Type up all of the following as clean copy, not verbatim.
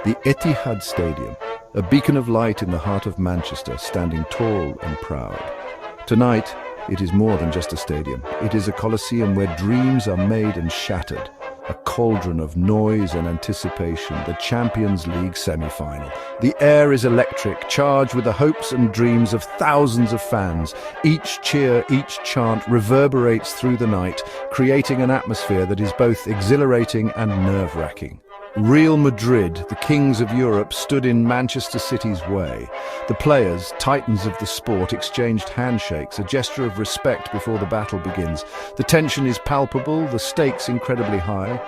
The Etihad Stadium, a beacon of light in the heart of Manchester, standing tall and proud. Tonight, it is more than just a stadium. It is a coliseum where dreams are made and shattered. A cauldron of noise and anticipation, the Champions League semi-final. The air is electric, charged with the hopes and dreams of thousands of fans. Each cheer, each chant reverberates through the night, creating an atmosphere that is both exhilarating and nerve-wracking. Real Madrid, the kings of Europe, stood in Manchester City's way. The players, titans of the sport, exchanged handshakes, a gesture of respect before the battle begins. The tension is palpable, the stakes incredibly high.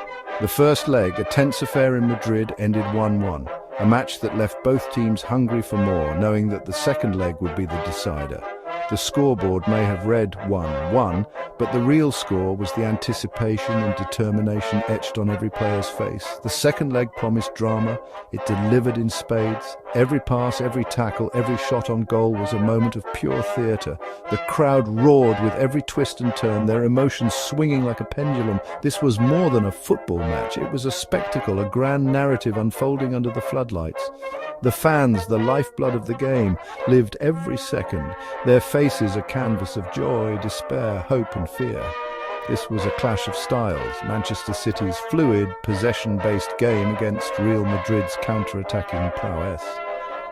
The first leg, a tense affair in Madrid, ended 1-1, a match that left both teams hungry for more, knowing that the second leg would be the decider. The scoreboard may have read 1-1, but the real score was the anticipation and determination etched on every player's face. The second leg promised drama. It delivered in spades. Every pass, every tackle, every shot on goal was a moment of pure theatre. The crowd roared with every twist and turn, their emotions swinging like a pendulum. This was more than a football match. It was a spectacle, a grand narrative unfolding under the floodlights. The fans, the lifeblood of the game, lived every second, their faces a canvas of joy, despair, hope and fear. This was a clash of styles, Manchester City's fluid, possession-based game against Real Madrid's counter-attacking prowess.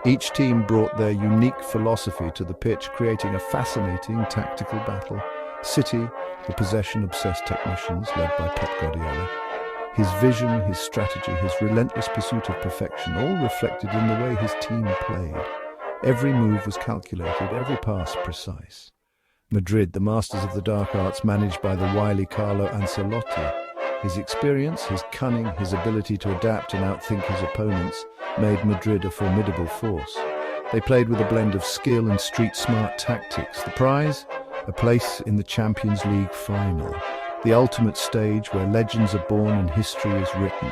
Each team brought their unique philosophy to the pitch, creating a fascinating tactical battle. City, the possession-obsessed technicians led by Pep Guardiola. His vision, his strategy, his relentless pursuit of perfection, all reflected in the way his team played. Every move was calculated, every pass precise. Madrid, the masters of the dark arts, managed by the wily Carlo Ancelotti. His experience, his cunning, his ability to adapt and outthink his opponents made Madrid a formidable force. They played with a blend of skill and street-smart tactics. The prize? A place in the Champions League final. The ultimate stage where legends are born and history is written.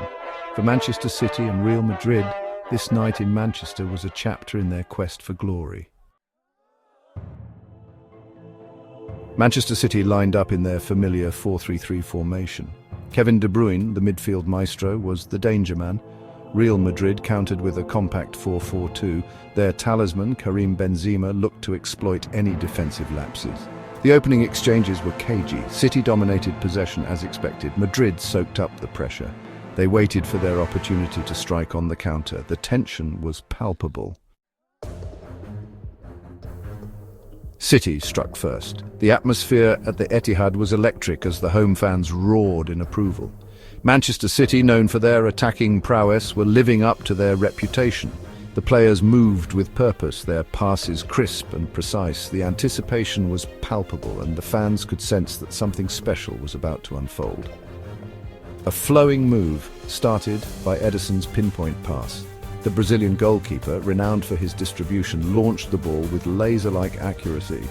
For Manchester City and Real Madrid, this night in Manchester was a chapter in their quest for glory. Manchester City lined up in their familiar 4-3-3 formation. Kevin De Bruyne, the midfield maestro, was the danger man. Real Madrid countered with a compact 4-4-2. Their talisman, Karim Benzema, looked to exploit any defensive lapses. The opening exchanges were cagey. City dominated possession as expected. Madrid soaked up the pressure. They waited for their opportunity to strike on the counter. The tension was palpable. City struck first. The atmosphere at the Etihad was electric as the home fans roared in approval. Manchester City, known for their attacking prowess, were living up to their reputation. The players moved with purpose, their passes crisp and precise. The anticipation was palpable, and the fans could sense that something special was about to unfold. A flowing move started by Ederson's pinpoint pass. The Brazilian goalkeeper, renowned for his distribution, launched the ball with laser-like accuracy.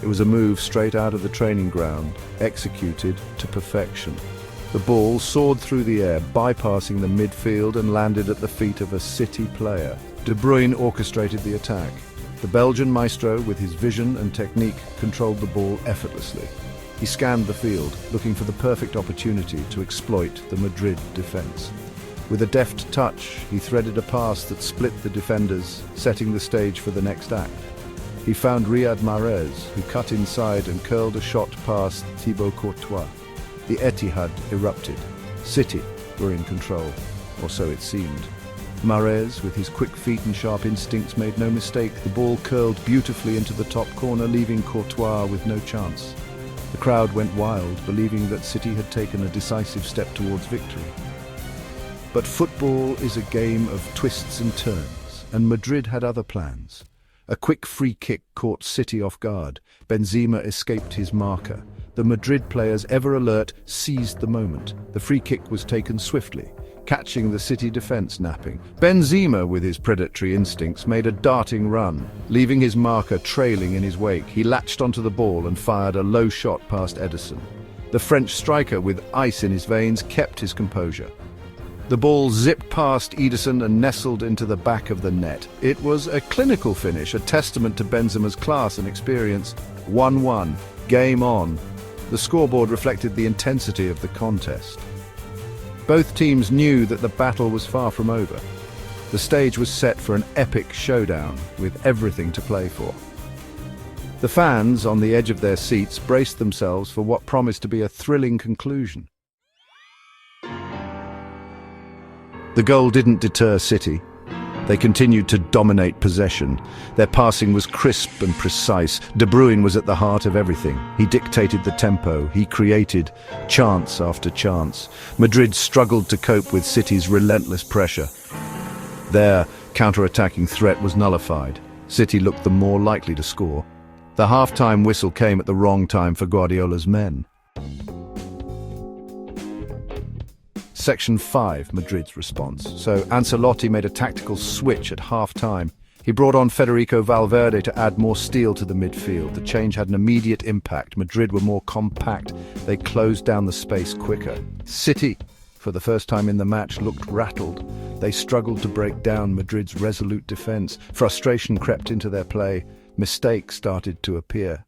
It was a move straight out of the training ground, executed to perfection. The ball soared through the air, bypassing the midfield and landed at the feet of a City player. De Bruyne orchestrated the attack. The Belgian maestro, with his vision and technique, controlled the ball effortlessly. He scanned the field, looking for the perfect opportunity to exploit the Madrid defense. With a deft touch, he threaded a pass that split the defenders, setting the stage for the next act. He found Riyad Mahrez, who cut inside and curled a shot past Thibaut Courtois. The Etihad erupted. City were in control, or so it seemed. Mahrez, with his quick feet and sharp instincts, made no mistake. The ball curled beautifully into the top corner, leaving Courtois with no chance. The crowd went wild, believing that City had taken a decisive step towards victory. But football is a game of twists and turns, and Madrid had other plans. A quick free kick caught City off guard. Benzema escaped his marker. The Madrid players, ever alert, seized the moment. The free kick was taken swiftly, catching the City defence napping. Benzema, with his predatory instincts, made a darting run, leaving his marker trailing in his wake. He latched onto the ball and fired a low shot past Ederson. The French striker, with ice in his veins, kept his composure. The ball zipped past Ederson and nestled into the back of the net. It was a clinical finish, a testament to Benzema's class and experience. 1-1, game on. The scoreboard reflected the intensity of the contest. Both teams knew that the battle was far from over. The stage was set for an epic showdown with everything to play for. The fans, on the edge of their seats, braced themselves for what promised to be a thrilling conclusion. The goal didn't deter City. They continued to dominate possession. Their passing was crisp and precise. De Bruyne was at the heart of everything. He dictated the tempo. He created chance after chance. Madrid struggled to cope with City's relentless pressure. Their counterattacking threat was nullified. City looked the more likely to score. The half-time whistle came at the wrong time for Guardiola's men. Section 5, Madrid's response. So Ancelotti made a tactical switch at half-time. He brought on Federico Valverde to add more steel to the midfield. The change had an immediate impact. Madrid were more compact. They closed down the space quicker. City, for the first time in the match, looked rattled. They struggled to break down Madrid's resolute defense. Frustration crept into their play. Mistakes started to appear.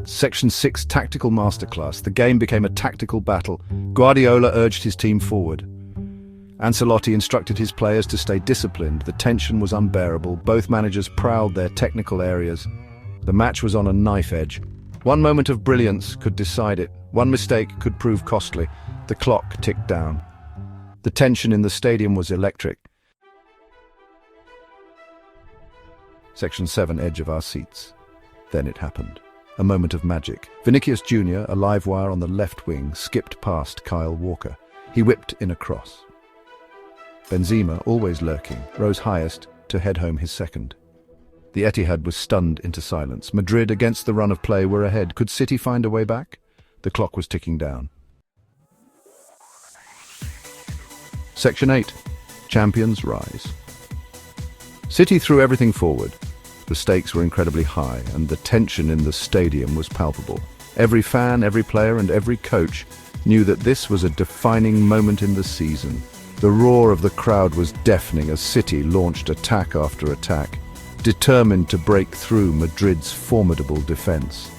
Section 6, Tactical Masterclass. The game became a tactical battle. Guardiola urged his team forward. Ancelotti instructed his players to stay disciplined. The tension was unbearable. Both managers prowled their technical areas. The match was on a knife edge. One moment of brilliance could decide it. One mistake could prove costly. The clock ticked down. The tension in the stadium was electric. Section 7, Edge of our seats. Then it happened. A moment of magic. Vinicius Jr., a live wire on the left wing, skipped past Kyle Walker. He whipped in a cross. Benzema, always lurking, rose highest to head home his second. The Etihad was stunned into silence. Madrid, against the run of play, were ahead. Could City find a way back? The clock was ticking down. Section 8. Champions rise. City threw everything forward. The stakes were incredibly high, and the tension in the stadium was palpable. Every fan, every player, and every coach knew that this was a defining moment in the season. The roar of the crowd was deafening as City launched attack after attack, determined to break through Madrid's formidable defense.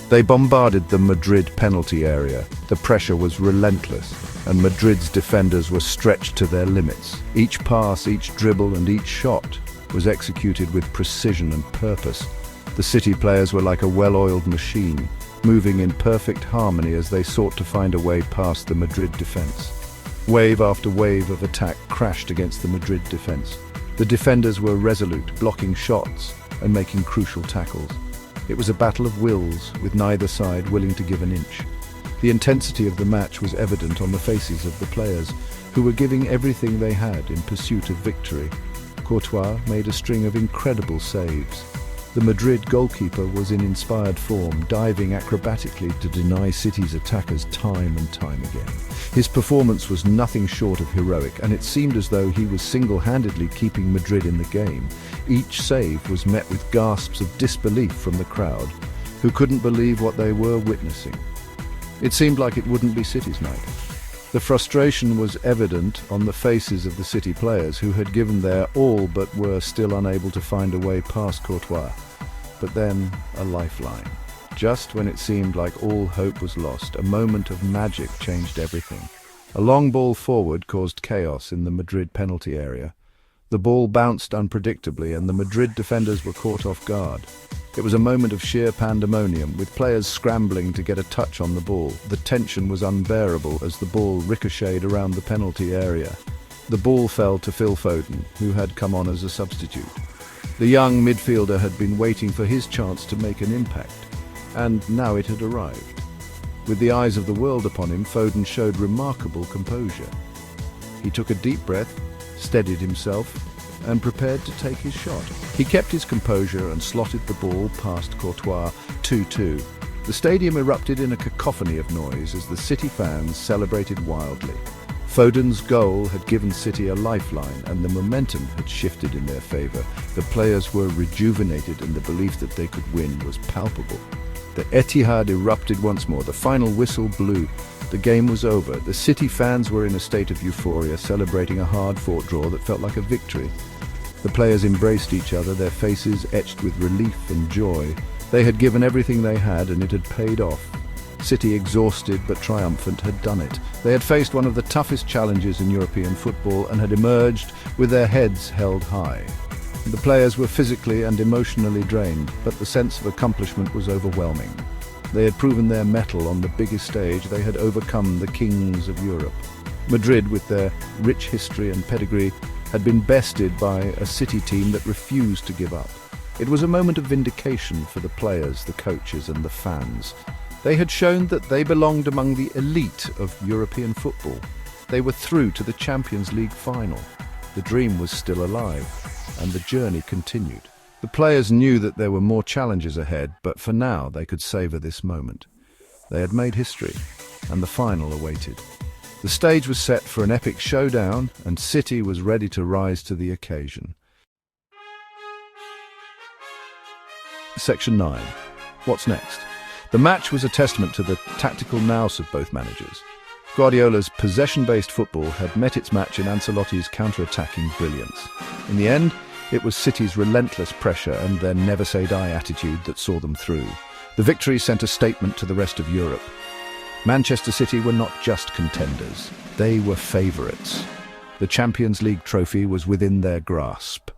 They bombarded the Madrid penalty area. The pressure was relentless, and Madrid's defenders were stretched to their limits. Each pass, each dribble, and each shot was executed with precision and purpose. The City players were like a well-oiled machine, moving in perfect harmony as they sought to find a way past the Madrid defense. Wave after wave of attack crashed against the Madrid defense. The defenders were resolute, blocking shots and making crucial tackles. It was a battle of wills, with neither side willing to give an inch. The intensity of the match was evident on the faces of the players, who were giving everything they had in pursuit of victory. Courtois made a string of incredible saves. The Madrid goalkeeper was in inspired form, diving acrobatically to deny City's attackers time and time again. His performance was nothing short of heroic, and it seemed as though he was single-handedly keeping Madrid in the game. Each save was met with gasps of disbelief from the crowd, who couldn't believe what they were witnessing. It seemed like it wouldn't be City's night. The frustration was evident on the faces of the City players, who had given their all but were still unable to find a way past Courtois. But then, a lifeline. Just when it seemed like all hope was lost, a moment of magic changed everything. A long ball forward caused chaos in the Madrid penalty area. The ball bounced unpredictably, and the Madrid defenders were caught off guard. It was a moment of sheer pandemonium, with players scrambling to get a touch on the ball. The tension was unbearable as the ball ricocheted around the penalty area. The ball fell to Phil Foden, who had come on as a substitute. The young midfielder had been waiting for his chance to make an impact, and now it had arrived. With the eyes of the world upon him, Foden showed remarkable composure. He took a deep breath, steadied himself, and prepared to take his shot. He kept his composure and slotted the ball past Courtois, 2-2. The stadium erupted in a cacophony of noise as the City fans celebrated wildly. Foden's goal had given City a lifeline, and the momentum had shifted in their favour. The players were rejuvenated, and the belief that they could win was palpable. The Etihad erupted once more. The final whistle blew. The game was over. The City fans were in a state of euphoria, celebrating a hard-fought draw that felt like a victory. The players embraced each other, their faces etched with relief and joy. They had given everything they had, and it had paid off. City, exhausted but triumphant, had done it. They had faced one of the toughest challenges in European football and had emerged with their heads held high. The players were physically and emotionally drained, but the sense of accomplishment was overwhelming. They had proven their mettle on the biggest stage. They had overcome the kings of Europe. Madrid, with their rich history and pedigree, had been bested by a City team that refused to give up. It was a moment of vindication for the players, the coaches and the fans. They had shown that they belonged among the elite of European football. They were through to the Champions League final. The dream was still alive, and the journey continued. The players knew that there were more challenges ahead, but for now they could savour this moment. They had made history, and the final awaited. The stage was set for an epic showdown, and City was ready to rise to the occasion. Section 9. What's next? The match was a testament to the tactical nous of both managers. Guardiola's possession-based football had met its match in Ancelotti's counterattacking brilliance. In the end, it was City's relentless pressure and their never-say-die attitude that saw them through. The victory sent a statement to the rest of Europe. Manchester City were not just contenders, they were favourites. The Champions League trophy was within their grasp.